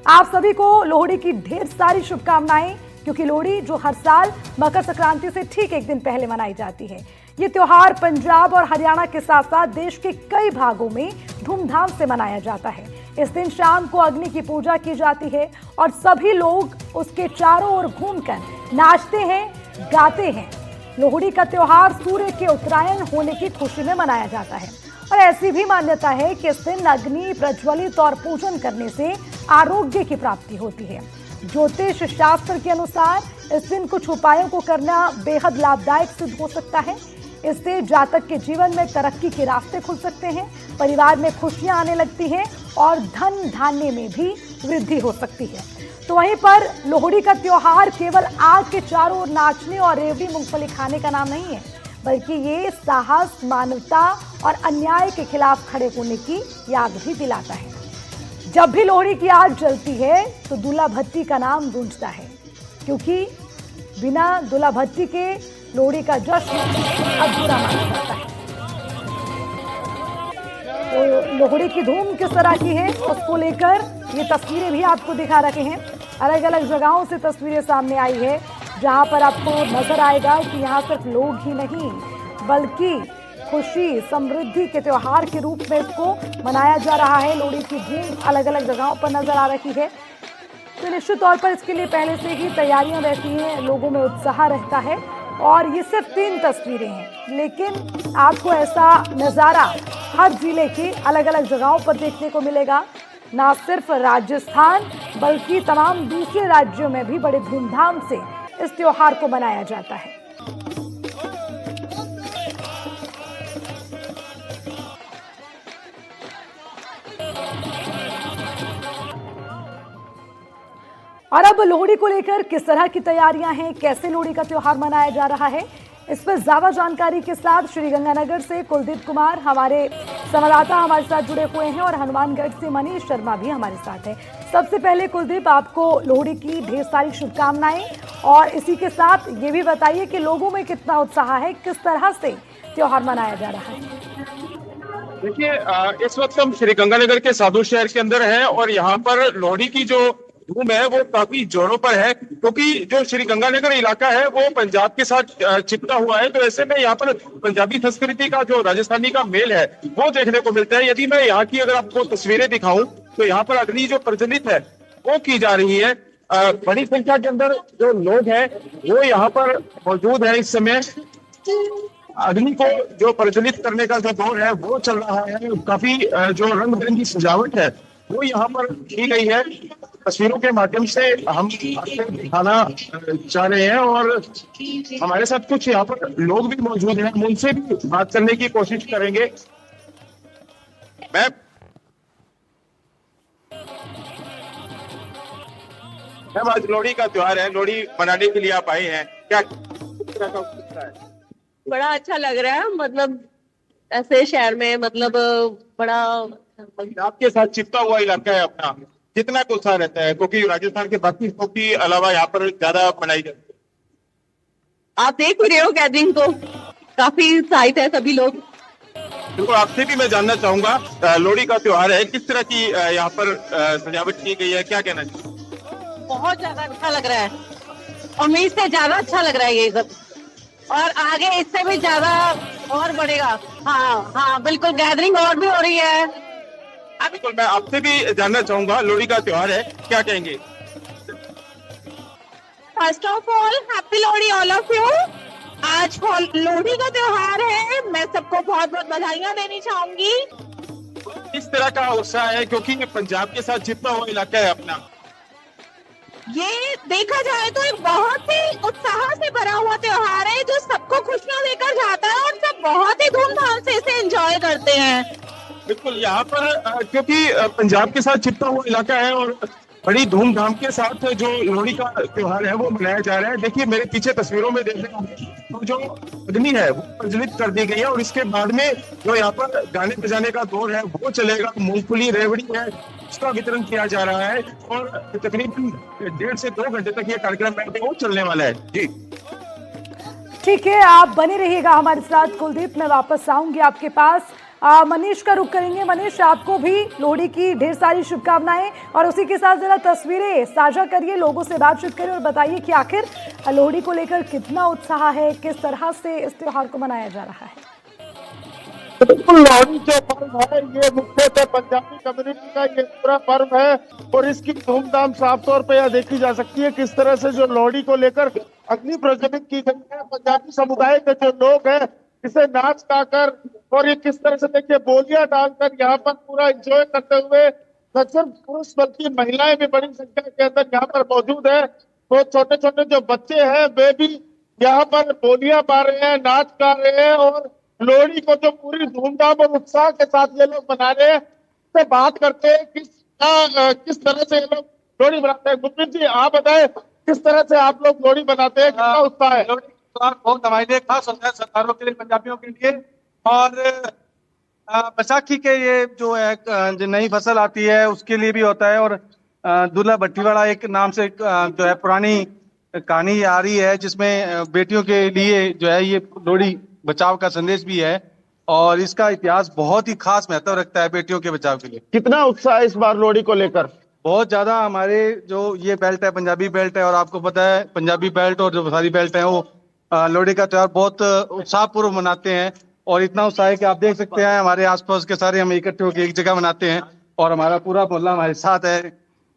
आप सभी को लोहड़ी की ढेर सारी शुभकामनाएं, क्योंकि लोहड़ी जो हर साल मकर संक्रांति से ठीक एक दिन पहले मनाई जाती है। ये त्योहार पंजाब और हरियाणा के साथ साथ देश के कई भागों में धूमधाम से मनाया जाता है। इस दिन शाम को अग्नि की पूजा की जाती है और सभी लोग उसके चारों ओर घूमकर नाचते हैं, गाते हैं। लोहड़ी का त्योहार सूर्य के उत्तरायण होने की खुशी में मनाया जाता है और ऐसी भी मान्यता है कि इस दिन अग्नि प्रज्वलित और पूजन करने से आरोग्य की प्राप्ति होती है। ज्योतिष शास्त्र के अनुसार इस दिन कुछ उपायों को करना बेहद लाभदायक सिद्ध हो सकता है। इससे जातक के जीवन में तरक्की के रास्ते खुल सकते हैं, परिवार में खुशियां आने लगती हैं और धन धान्य में भी वृद्धि हो सकती है। तो वहीं पर लोहड़ी का त्योहार केवल आग के चारों ओर नाचने और रेवड़ी मूंगफली खाने का नाम नहीं है, बल्कि ये साहस, मानवता और अन्याय के खिलाफ खड़े होने की याद भी दिलाता है। जब भी लोहड़ी की आग जलती है तो दूल्हा भट्टी का नाम गूंजता है, क्योंकि बिना दूल्हा भट्टी के लोहड़ी का जश्न अधूरा माना जाता है। तो लोहड़ी की धूम किस तरह की है, उसको लेकर ये तस्वीरें भी आपको दिखा रखे हैं। अलग अलग जगहों से तस्वीरें सामने आई है, जहां पर आपको नजर आएगा कि यहाँ सिर्फ लोग ही नहीं, बल्कि खुशी, समृद्धि के त्योहार के रूप में इसको मनाया जा रहा है। लोहड़ी की धूम अलग अलग जगहों पर नजर आ रही है। तो निश्चित तौर पर इसके लिए पहले से ही तैयारियां रहती हैं, लोगों में उत्साह रहता है। और ये सिर्फ 3 तस्वीरें हैं, लेकिन आपको ऐसा नज़ारा हर जिले की अलग अलग जगहों पर देखने को मिलेगा। ना सिर्फ राजस्थान बल्कि तमाम दूसरे राज्यों में भी बड़े धूमधाम से इस त्योहार को मनाया जाता है। और अब लोहड़ी को लेकर किस तरह की तैयारियां हैं, कैसे लोहड़ी का त्योहार मनाया जा रहा है, इस पर ज्यादा जानकारी के साथ श्रीगंगानगर से कुलदीप कुमार हमारे संवाददाता हमारे साथ जुड़े हुए हैं और हनुमानगढ़ से मनीष शर्मा भी हमारे साथ हैं। सबसे पहले कुलदीप, आपको लोहड़ी की ढेर सारी शुभकामनाएं और इसी के साथ ये भी बताइए कि लोगों में कितना उत्साह है, किस तरह से त्योहार मनाया जा रहा है। देखिए, इस वक्त हम श्रीगंगानगर के साधु शहर के अंदर हैं और यहाँ पर लोहड़ी की जो धूम है वो काफी जोरों पर है, क्योंकि जो श्रीगंगानगर इलाका है वो पंजाब के साथ चिपका हुआ है। तो ऐसे में यहाँ पर पंजाबी संस्कृति का जो राजस्थानी का मेल है वो देखने को मिलता है। यदि मैं यहाँ की अगर आपको तस्वीरें दिखाऊं तो यहाँ पर अग्नि जो प्रज्वलित है वो की जा रही है। बड़ी संख्या के अंदर जो लोग हैं वो यहाँ पर मौजूद है। इस समय अग्नि को जो प्रज्वलित करने का जो दौर है वो चल रहा है। काफी जो रंग बिरंगी सजावट है वो यहाँ पर की गई है। तस्वीरों के माध्यम से हम आपको दिखाना चाह रहे हैं और हमारे साथ कुछ यहाँ पर लोग भी मौजूद हैं, हम उनसे भी बात करने की कोशिश करेंगे। मैम, आज लोहड़ी का त्योहार है, लोहड़ी मनाने के लिए आप आए हैं, क्या तरह का उत्साह है? बड़ा अच्छा लग रहा है, मतलब ऐसे शहर में, मतलब बड़ा पंजाब के साथ चिपका हुआ इलाका है अपना, कितना उत्साह रहता है, क्योंकि राजस्थान के बाकी हिस्सों के अलावा यहाँ पर ज्यादा मनाई जाती है। आप देख रहे हो गैदरिंग को, काफी उत्साहित है सभी लोग। बिल्कुल, आपसे भी मैं जानना चाहूंगा, लोहड़ी का त्योहार है, किस तरह की यहाँ पर सजावट की गई है, क्या कहना चाहिए? बहुत ज्यादा अच्छा लग रहा है, उम्मीद से ज्यादा अच्छा लग रहा है ये सब, और आगे इससे भी ज्यादा और बढ़ेगा। हाँ हाँ बिल्कुल, गैदरिंग और भी हो रही है। बिल्कुल, मैं आपसे भी जानना चाहूंगा, लोहड़ी का त्योहार है, क्या कहेंगे? First of all happy Lohri all of you. आज लोहड़ी का त्योहार है, मैं सबको बहुत बहुत बधाइयां देनी चाहूंगी। किस तरह का उत्साह है, क्योंकि पंजाब के साथ चिपका हुआ इलाका है अपना? ये देखा जाए तो एक बहुत ही उत्साह से भरा हुआ त्योहार है, जो सबको खुशियां देकर जाता है और सब बहुत ही धूमधाम से इसे एंजॉय करते हैं। बिल्कुल, यहाँ पर क्योंकि पंजाब के साथ चिपका हुआ इलाका है और बड़ी धूमधाम के साथ जो लोहड़ी का त्योहार है वो मनाया जा रहा है। देखिए, मेरे पीछे तस्वीरों में देख रहे हैं तो जो अग्नि है वो प्रज्वलित कर दी गई है और इसके बाद में जो यहाँ पर गाने बजाने का दौर है वो चलेगा। मूंगफली, रेवड़ी है, उसका वितरण किया जा रहा है और तकरीबन 1.5 से 2 घंटे तक ये कार्यक्रम है वो चलने वाला है। जी ठीक है, आप बने रहिएगा हमारे साथ कुलदीप। मैं वापस आऊंगी आपके पास। मनीष का रुख करेंगे। मनीष, आपको भी लोहड़ी की ढेर सारी शुभकामनाएं और उसी के साथ जरा तस्वीरें साझा करिए, लोगों से बातचीत करिए और बताइए कि आखिर लोहड़ी को लेकर कितना उत्साह है, किस तरह से इस त्योहार को मनाया जा रहा है। बिल्कुल, लोहड़ी जो पर्व है ये मुख्यतः पंजाबी कम्युनिटी का ये पूरा पर्व है और इसकी धूमधाम साफ तौर पे यह देखी जा सकती है किस तरह से जो लोहड़ी को लेकर अग्नि प्रज्वलित की गई है। पंजाबी समुदाय के जो लोग हैं इसे नाच गाकर और ये किस तरह से देखिए बोलियां डालकर यहाँ पर पूरा एंजॉय करते हुए न सिर्फ पुरुष बल्कि महिलाएं भी बड़ी संख्या के अंदर यहाँ पर मौजूद है। तो छोटे छोटे जो बच्चे हैं वे भी यहाँ पर बोलियां पा रहे हैं, नाच गा रहे हैं और लोहड़ी को जो पूरी धूमधाम और उत्साह के साथ ये लोग मना रहे हैं। से बात करते हैं किस तरह से ये लोग लोहड़ी मनाते हैं। गुरप्रीत जी, आप बताएं किस तरह से आप लोग लोहड़ी मनाते हैं, कितना उत्साह है? लोहड़ी बहुत हमारे लिए खास होता है, सरदारों के लिए, पंजाबियों के लिए। और बैसाखी के ये जो है जो नई फसल आती है उसके लिए भी होता है। और दूल्हा भट्टीवाड़ा एक नाम से जो है पुरानी कहानी आ रही है जिसमें बेटियों के लिए जो है ये लोहड़ी बचाव का संदेश भी है और इसका इतिहास बहुत ही खास महत्व रखता है बेटियों के बचाव के लिए। कितना उत्साह है इस बार लोहड़ी को लेकर? बहुत ज्यादा। हमारे जो ये बेल्ट है पंजाबी बेल्ट है और आपको पता है पंजाबी बेल्ट और जो सारी बेल्ट है वो लोहड़ी का त्योहार बहुत उत्साहपूर्व मनाते हैं। और इतना उत्साह है कि आप देख सकते हैं हमारे आसपास के सारे हम इकट्ठे होकर एक जगह मनाते हैं और हमारा पूरा मोहल्ला हमारे साथ है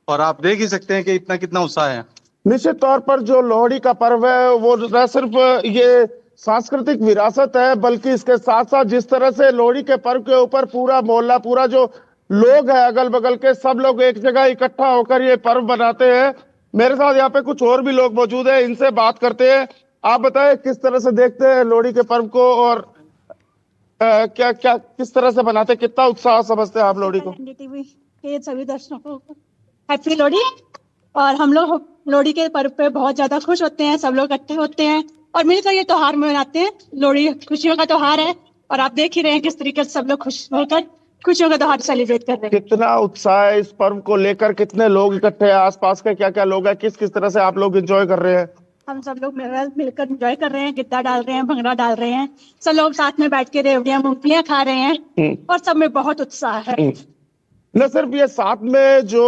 और आप देख ही सकते हैं कि कितना उत्साह है। निश्चित तौर पर जो लोहड़ी का पर्व है वो न सिर्फ ये सांस्कृतिक विरासत है बल्कि इसके साथ साथ जिस तरह से लोहड़ी के पर्व के ऊपर पूरा मोहल्ला, पूरा जो लोग है अगल बगल के सब लोग एक जगह इकट्ठा होकर ये पर्व मनाते हैं। मेरे साथ यहाँ पे कुछ और भी लोग मौजूद हैं, इनसे बात करते हैं। आप बताएं किस तरह से देखते हैं लोहड़ी के पर्व को और क्या किस तरह से मनाते हैं, कितना उत्साह समझते हैं आप लोहड़ी को? एनडीटीवी के सभी दर्शकों को हैप्पी लोहड़ी। और हम लोग लोहड़ी के पर्व पे बहुत ज्यादा खुश होते हैं, सब लोग इकट्ठे होते हैं और मिलकर ये त्योहार मनाते हैं। लोहड़ी खुशियों का त्योहार है और आप देख ही रहे हैं किस तरीके से सब लोग खुश होकर खुशियों का त्योहार सेलिब्रेट कर रहे हैं। कितना उत्साह है इस पर्व को लेकर, कितने लोग इकट्ठे हैं, आसपास के क्या क्या लोग हैं, किस किस तरह से आप लोग एंजॉय कर रहे हैं? हम सब लोग मिलकर एंजॉय कर रहे हैं, गिद्दा डाल रहे हैं, भंगड़ा डाल रहे हैं, सब लोग साथ में बैठ के रेवड़ियां मूंगफलियां खा रहे हैं और सब में बहुत उत्साह है। न सिर्फ ये साथ में जो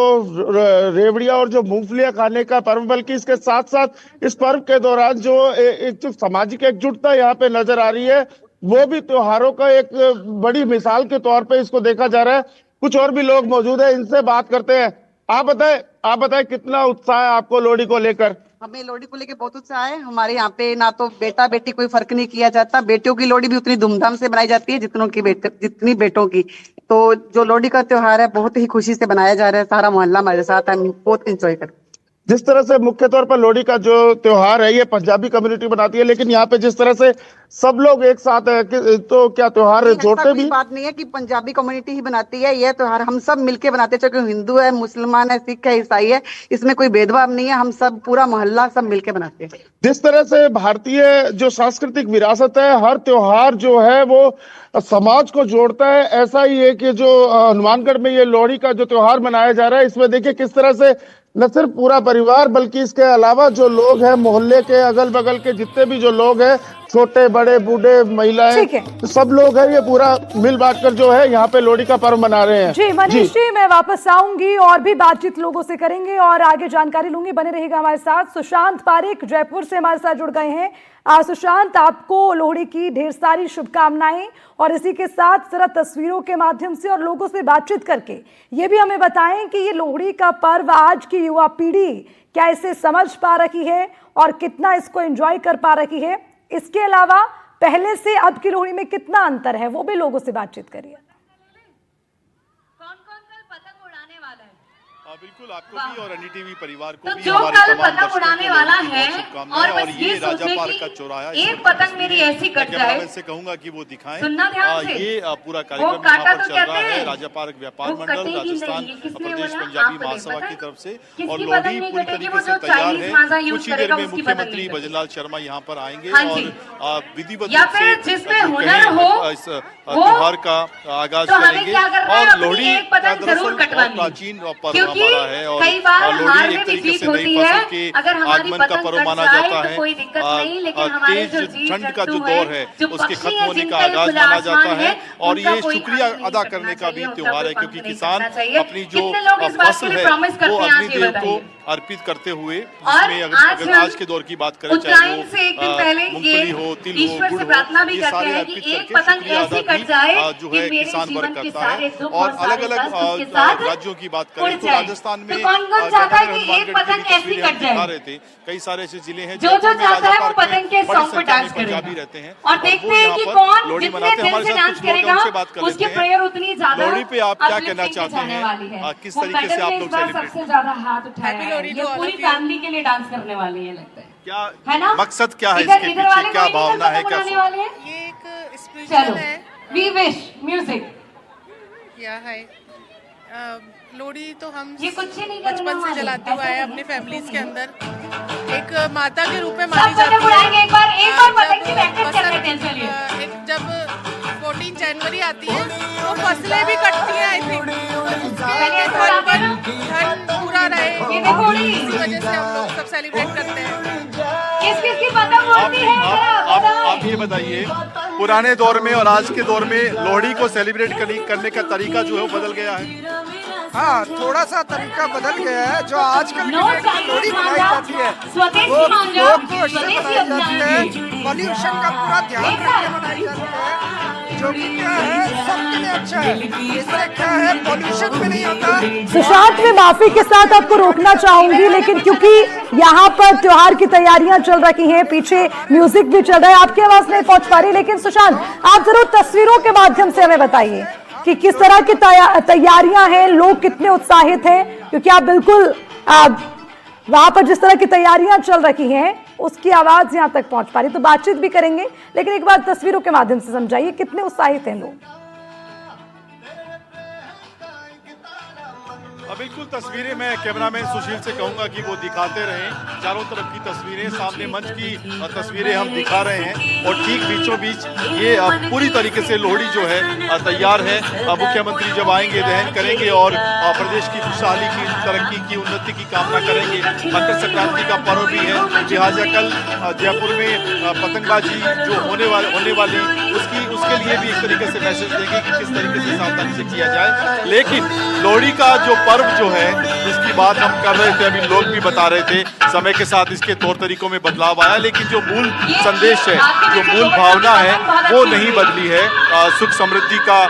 रेवड़ियां और जो मूंगफलियां खाने का पर्व बल्कि इसके साथ साथ इस पर्व के दौरान जो एक जो सामाजिक एकजुटता यहाँ पे नजर आ रही है वो भी त्योहारों का एक बड़ी मिसाल के तौर पे इसको देखा जा रहा है। कुछ और भी लोग मौजूद है, इनसे बात करते हैं। आप बताएं कितना उत्साह है आपको लोहड़ी को लेकर? हमें लोहड़ी को लेके बहुत उत्साह है। हमारे यहाँ पे ना तो बेटा बेटी कोई फर्क नहीं किया जाता, बेटियों की लोहड़ी भी उतनी धूमधाम से बनाई जाती है जितनी बेटों की। तो जो लोहड़ी का त्योहार है बहुत ही खुशी से बनाया जा रहा है, सारा मोहल्ला हमारे साथ है, बहुत इंजॉय कर। जिस तरह से मुख्य तौर पर लोहड़ी का जो त्योहार है ये पंजाबी कम्युनिटी बनाती है, लेकिन यहाँ पे जिस तरह से सब लोग एक साथ है तो क्या त्योहार जोड़ते भी? बात नहीं है कि पंजाबी कम्युनिटी ही बनाती है, यह त्योहार हम सब मिलके बनाते हैं, चाहे कोई हिंदू है, मुसलमान है, सिख है, ईसाई है, इसमें कोई भेदभाव नहीं है। हम सब पूरा मोहल्ला सब मिलके बनाते हैं। जिस तरह से भारतीय जो सांस्कृतिक विरासत है, हर त्योहार जो है वो समाज को जोड़ता है, ऐसा ही है कि जो हनुमानगढ़ में ये लोहड़ी का जो त्योहार मनाया जा रहा है इसमें देखिए किस तरह से न सिर्फ पूरा परिवार बल्कि इसके अलावा जो लोग हैं मोहल्ले के अगल बगल के जितने भी जो लोग हैं, छोटे बड़े बूढ़े महिलाएं, तो सब लोग हैं, ये पूरा मिल बांट कर जो है यहाँ पे लोहड़ी का पर्व मना रहे हैं। जी मनीष जी, मैं वापस आऊंगी और भी बातचीत लोगों से करेंगे और आगे जानकारी लूंगी, बने रहिएगा हमारे साथ। सुशांत पारेख जयपुर से हमारे साथ जुड़ गए हैं। सुशांत, आपको लोहड़ी की ढेर सारी शुभकामनाएं और इसी के साथ जरा तस्वीरों के माध्यम से और लोगों से बातचीत करके ये भी हमें बताएं कि ये लोहड़ी का पर्व आज की युवा पीढ़ी क्या इसे समझ पा रही है और कितना इसको एंजॉय कर पा रही है। इसके अलावा पहले से अब की लोहड़ी में कितना अंतर है वो भी लोगों से बातचीत करिए। कौन कौन कल पतंग उड़ाने वाला है? बिल्कुल, आपको भी और एनडीटीवी परिवार को तो भी जो हमारे कल तमाम पतंग उड़ाने वाला है और और बस ये ये राजा सोचे पार्क कि का चौराहा एक पतंग मेरी ऐसी कट जाए। से कहूंगा कि वो दिखाएं। सुनना ध्यान से। ये पूरा वो कार्यक्रम काटा यहाँ पर तो चल रहा कहते है हैं, राजा पार्क व्यापार वो मंडल कटेगी राजस्थान नहीं। किसने प्रदेश बोला? पंजाबी आपको महासभा नहीं की पता? तरफ से। किसकी और पतंग लोहड़ी नहीं पूरी कटेगी? तरीके वो से जो तैयार चाइनीज है। माजा यूज कुछ ही देर करेगा में उसकी पतंग मुख्यमंत्री नहीं कटेगी। भजनलाल शर्मा यहाँ पर आएंगे हाँ जी। और विधिवत या रूप फिर से जिसमें जो हुनर कहें, हो, इस त्योहार का आगाज तो हमें करेंगे। क्या करना है? और अपनी लोहड़ी एक पतंग दरअसल जरूर बहुत कटवानी है। प्राचीन पर्व क्योंकि क्योंकि पा रहा है और कई बार हार लोहड़ी में एक भी तरीके जीत से होती नई है। फसल के अगर हमारी आगमन का पतंग पर्व कट माना जाए जाता तो है। कोई दिक्कत नहीं, लेकिन हमारे जो तेज जीव ठंड का जो जंतु दौर है, है जो उसके पक्षी खत्म है होने जिनका का ये आगाज खुला माना जाता आसमान है और उनका ये कोई शुक्रिया हक नहीं अदा कटना करने का भी चाहिए, उनका त्योहार कोई है, पंख क्योंकि नहीं किसान कटना चाहिए। अपनी जो कितने लोग इस बात के फसल लिए है प्रॉमिस वो करते हैं, आज ये अग्निदेव को बताइए। अर्पित करते हुए, और जिसमें आज अगर हम आज के दौर की बात करें, चाहे उत्तरायण वो से एक दिन पहले ये मूंगफली हो, तिल हो, ईश्वर गुड़ से हो, प्रार्थना भी ये करते सारे हैं अर्पित कि एक करके पतंग शुक्रिया ऐसी अदा कट जाए जो कि है मेरे किसान जीवन वर्ग के करता सारे है। दुख और और सारे अलग अलग कष्ट उसके साथ राज्यों की बात उड़ करें तो जाए। राजस्थान तो में कौन-कौन चाहता है कि गगन एक हनुमानगढ़ की पतंग भी ऐसी तस्वीरें हम कट जाए? दिखा रहे थे। कई सारे ऐसे जिले हैं जो जयपुर में चाहता राजा है वो पार्क में पतंग के बड़ी सॉन्ग पर संख्या में डांस करे पंजाबी रहते हैं और वो देखते हैं यहाँ कि पर कौन लोहड़ी जितने मनाते हैं। दिल हमारे से साथ डांस कुछ लोग हैं, करेगा उनसे बात कर उसकी लेते हैं। प्रेयर उतनी ज्यादा लोहड़ी पे आप क्या कहना uplifting चाहते जाने हैं? वाली है। किस वो तरीके से मैडम आप ने लोग इस बार सेलिब्रेट सबसे ज्यादा हाथ उठाया Happy है। लोहड़ी ये to all पूरी of you. फैमिली के लिए डांस करने वाली है, लगता है क्या ना? मकसद क्या है इधर इसके इधर पीछे, वाले क्या कोई नहीं भावना है, इधर क्या बनाने वाले हैं? ये एक स्पिरिचुअल चलो है। We wish music. या है लोहड़ी तो हम ये कुछ ही नहीं करने बचपन से वाले। जलाते हुए आए ऐसा अपनी नहीं, फैमिलीज ऐसा के नहीं। अंदर। एक माता के रूप में सब मानी पतंग जाती उड़ाएंगे है। एक बार पतंग की जब प्रैक्टिस कर बसंत, लेते हैं, चलिए। एक जब 14 जनवरी आती है तो फसलें भी कटती हैं। आई थिंक पहले ऐसा उड़ाते हैं ना? धन पूरा रहे, ये देखो उड़ी। इसी वजह से हम लोग सब सेलिब्रेट करते हैं। किस किस की पतंग आप उड़ती है, जरा बताओ। आप ये बताइए, पुराने दौर में और आज के दौर में लोहड़ी को सेलिब्रेट करने का तरीका जो है वो बदल गया है। हाँ, थोड़ा सा तरीका बदल गया है। जो आजकल नो की डेट में चाइनीज लोहड़ी मनाई मांझा, जाती है स्वदेशी वो मांझा, लोग को इससे स्वदेशी मनाई जाती अभियान है, की। पॉल्यूशन का पूरा ध्यान रख के मनाई जाती है, जो कि क्या है सबके लिए अच्छा है। इससे क्या है, पॉल्यूशन भी नहीं होता। सुशांत, मैं माफी के साथ आपको रोकना चाहूंगी, लेकिन क्योंकि यहाँ पर त्योहार की तैयारियां चल रही हैं, पीछे म्यूजिक भी चल रहा है, आपकी आवाज नहीं पहुंच पा रही, लेकिन सुशांत आप जरूर तस्वीरों के माध्यम से हमें बताइए कि किस तरह की तैयारियां हैं, लोग कितने उत्साहित हैं, क्योंकि आप बिल्कुल वहां पर जिस तरह की तैयारियां चल रही हैं उसकी आवाज यहां तक पहुंच पा रही। तो बातचीत भी करेंगे, लेकिन एक बार तस्वीरों के माध्यम से समझाइए कितने उत्साहित हैं लोग। बिल्कुल, तस्वीरें मैं कैमरामैन सुशील से कहूंगा कि वो दिखाते रहें। चारों तरफ की तस्वीरें, सामने मंच की तस्वीरें हम दिखा रहे हैं और ठीक बीचों बीच ये पूरी तरीके से लोहड़ी जो है तैयार है। मुख्यमंत्री जब आएंगे, दहन करेंगे और प्रदेश की खुशहाली की, तरक्की की, उन्नति की कामना करेंगे। मकर संक्रांति का पर्व भी है, लिहाजा कल जयपुर में पतंगबाजी जो होने वाली उसके लिए भी एक तरीके से मैसेज देंगे कि किस तरीके से सावधानी से किया जाए। लेकिन लोहड़ी का जो पर्व जो है जिसकी बात हम कर रहे थे, अभी लोग भी बता रहे थे, समय के साथ इसके तौर तरीकों में बदलाव आया, लेकिन जो मूल संदेश है, जो मूल भावना है वो नहीं बदली है। सुख समृद्धि का,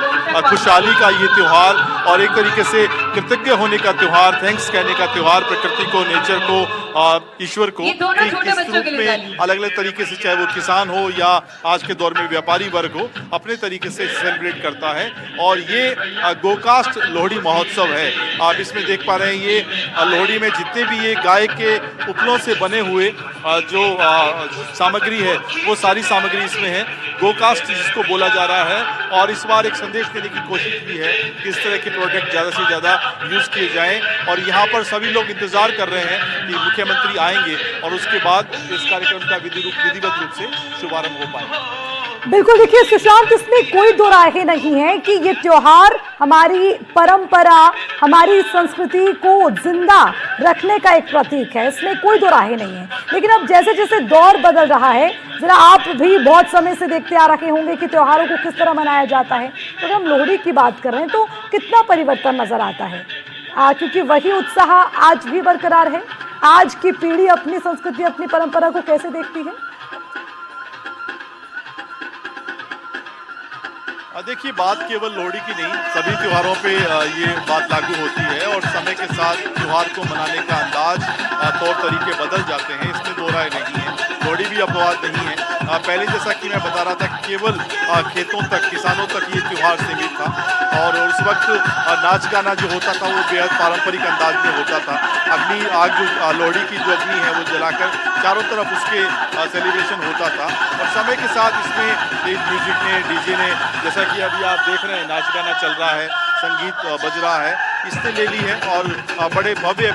खुशहाली का ये त्योहार और एक तरीके से कृतज्ञ होने का त्योहार, थैंक्स कहने का त्योहार, प्रकृति को, नेचर को, ईश्वर को, इस रूप में अलग अलग तरीके से, चाहे वो किसान हो या आज के दौर में व्यापारी वर्ग हो, अपने तरीके से सेलिब्रेट करता है। और ये गोकास्ट लोहड़ी महोत्सव है। आप इसमें देख पा रहे हैं, ये लोहड़ी में जितने भी ये गाय के उपलों से बने हुए जो सामग्री है वो सारी सामग्री इसमें है, गोकास्ट जिसको बोला जा रहा है। और इस बार एक संदेश देने की कोशिश भी है कि इस तरह के प्रोडक्ट ज़्यादा से ज़्यादा यूज़ किए जाएं। और यहाँ पर सभी लोग इंतज़ार कर रहे हैं कि मुख्यमंत्री आएंगे और उसके बाद इस कार्यक्रम का विधिवत रूप से शुभारंभ हो पाए। बिल्कुल, देखिए सुशांत, इसमें कोई दो राय नहीं है कि ये त्योहार हमारी परंपरा, हमारी संस्कृति को जिंदा रखने का एक प्रतीक है, इसमें कोई दो राय नहीं है। लेकिन अब जैसे जैसे दौर बदल रहा है, जरा आप भी बहुत समय से देखते आ रहे होंगे कि त्योहारों को किस तरह मनाया जाता है। तो अगर हम लोहड़ी की बात कर रहे हैं तो कितना परिवर्तन नजर आता है, क्योंकि वही उत्साह आज भी बरकरार है। आज की पीढ़ी अपनी संस्कृति, अपनी परंपरा को कैसे देखती है? देखिए, बात केवल लोहड़ी की नहीं, सभी त्योहारों पे ये बात लागू होती है और समय के साथ त्योहार को मनाने का अंदाज, तौर तरीके बदल जाते हैं, इसमें दो राय नहीं है। लोहड़ी भी अपवाद नहीं है। पहले जैसा कि मैं बता रहा था कि केवल खेतों तक, किसानों तक ये त्योहार सीमित था और उस वक्त नाच गाना जो होता था वो बेहद पारंपरिक अंदाज में होता था। अग्नि, आग जो लोहड़ी की जो अग्नि है वो जलाकर चारों तरफ उसके सेलिब्रेशन होता था। और समय के साथ इसमें म्यूजिक ने, डीजे ने, जैसा कि अभी आप देख रहे हैं, नाच गाना चल रहा है, संगीत बज रहा है, इसने ले ली है और बड़े भव्य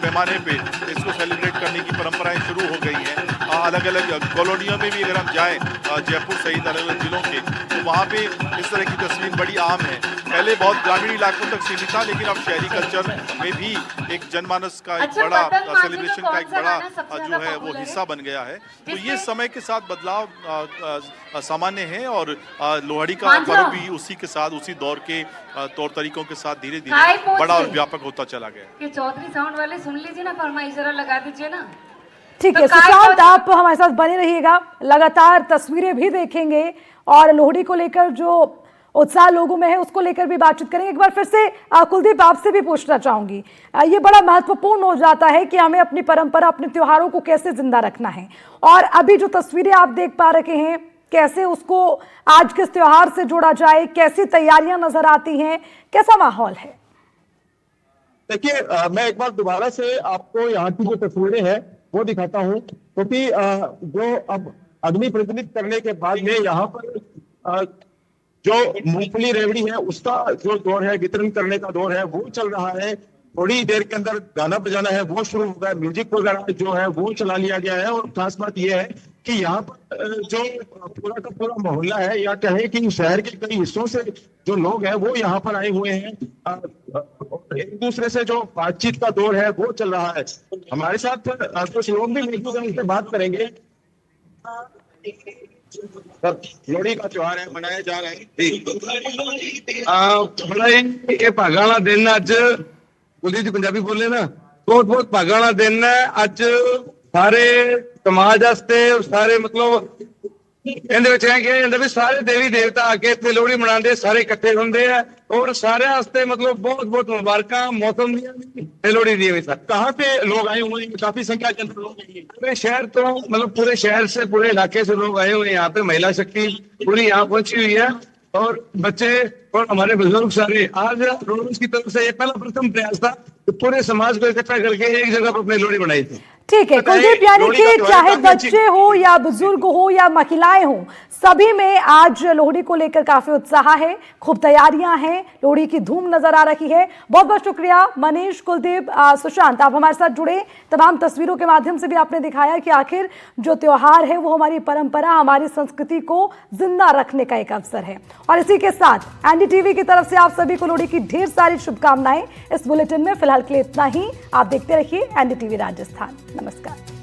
पैमाने पे इसको सेलिब्रेट करने की परंपराएं शुरू हो गई हैं। अलग अलग कॉलोनियों में भी अगर हम जाएं, जयपुर सहित अलग अलग जिलों के, तो वहाँ पे इस तरह की तस्वीर बड़ी आम है। पहले बहुत ग्रामीण इलाकों तक सीमित था, लेकिन अब शहरी कल्चर में भी एक जनमानस का एक बड़ा सेलिब्रेशन का एक बड़ा जो है वो हिस्सा बन गया है। तो ये समय के साथ बदलाव सामान्य है और लोहड़ी का पर्व भी उसी के साथ, उसी दौर के तौर तरीकों के साथ धीरे धीरे बड़ा और व्यापक होता चला गया। चौधरी साउंड वाले सुन लीजिए ना, फरमाइश जरा लगा दीजिए ना। ठीक है सुशांत, आप हमारे साथ बने रहिएगा, लगातार तस्वीरें भी देखेंगे और लोहड़ी को लेकर जो उत्साह लोगों में है उसको लेकर भी बातचीत करेंगे। एक बार फिर से कुलदीप आपसे भी पूछना चाहूंगी, ये बड़ा महत्वपूर्ण हो जाता है कि हमें अपनी परंपरा, अपने त्योहारों को कैसे जिंदा रखना है, और अभी जो तस्वीरें आप देख पा रहे हैं कैसे उसको आज के त्योहार से जोड़ा जाए, कैसी तैयारियां नजर आती हैं, कैसा माहौल है? देखिए, मैं एक बार दोबारा से आपको यहाँ की जो तस्वीरें हैं वो दिखाता हूँ, क्योंकि जो अब अग्नि प्रज्वलित करने के बाद में यहाँ पर जो मूंगफली रेवड़ी है उसका जो दौर है, वितरण करने का दौर है वो चल रहा है। थोड़ी देर के अंदर गाना बजाना है वो शुरू होगा, म्यूजिक वगैरह जो है वो चला लिया गया है। और खास बात यह है कि यहाँ पर जो पूरा का पूरा मोहल्ला है, या कहें कि शहर के कई हिस्सों से जो लोग हैं वो यहाँ पर आए हुए हैं। एक दूसरे से जो बातचीत का दौर है वो चल रहा है। हमारे साथ कुछ लोग भी मौजूद हैं, उनसे बात करेंगे। लोहड़ी का त्योहार है, मनाया जा रहा है। बड़ा ये भागाला दिन अज कुलदीप जी पंजाबी बोले ना, बहुत बहुत भागाला दिन है अज सारे समाज वास्ते, सारे मतलब ਇਹਦੇ ਵਿੱਚ ਇਹ ਕਿਹਾ ਜਾਂਦਾ ਵੀ ਸਾਰੇ ਦੇवी देवता आके ਇੱਥੇ ਲੋਹੜੀ ਮਨਾਉਂਦੇ, ਸਾਰੇ ਇਕੱਠੇ ਹੁੰਦੇ ਆ और सारे वास्ते मतलब बहुत बहुत मुबारक मौसम दी लोहड़ी दी हुई। कहाँ पे लोग आए हुए हैं? काफी संख्या के अंदर लोग हैं पूरे शहर तो, मतलब पूरे शहर से, पूरे इलाके से लोग आए हुए हैं यहाँ पे। महिला शक्ति पूरी यहाँ पहुंची हुई है और बच्चे और हमारे बुजुर्ग सारे। आज रोडवेज की तरफ से ये पहला प्रथम प्रयास था कि पूरे समाज को इकट्ठा करके एक जगह पर अपनी लोहड़ी बनाई थी। ठीक है कुलदीप, यानी कि चाहे बच्चे हो या बुजुर्ग हो या महिलाएं हो, सभी में आज लोहड़ी को लेकर काफी उत्साह है, खूब तैयारियां हैं, लोहड़ी की धूम नजर आ रही है। बहुत बहुत शुक्रिया मनीष, कुलदीप, सुशांत, आप हमारे साथ जुड़े। तमाम तस्वीरों के माध्यम से भी आपने दिखाया कि आखिर जो त्योहार है वो हमारी परंपरा, हमारी संस्कृति को जिंदा रखने का एक अवसर है। और इसी के साथ एनडीटीवी की तरफ से आप सभी को लोहड़ी की ढेर सारी शुभकामनाएं। इस बुलेटिन में फिलहाल के लिए इतना ही। आप देखते रहिए एनडीटीवी राजस्थान। नमस्कार।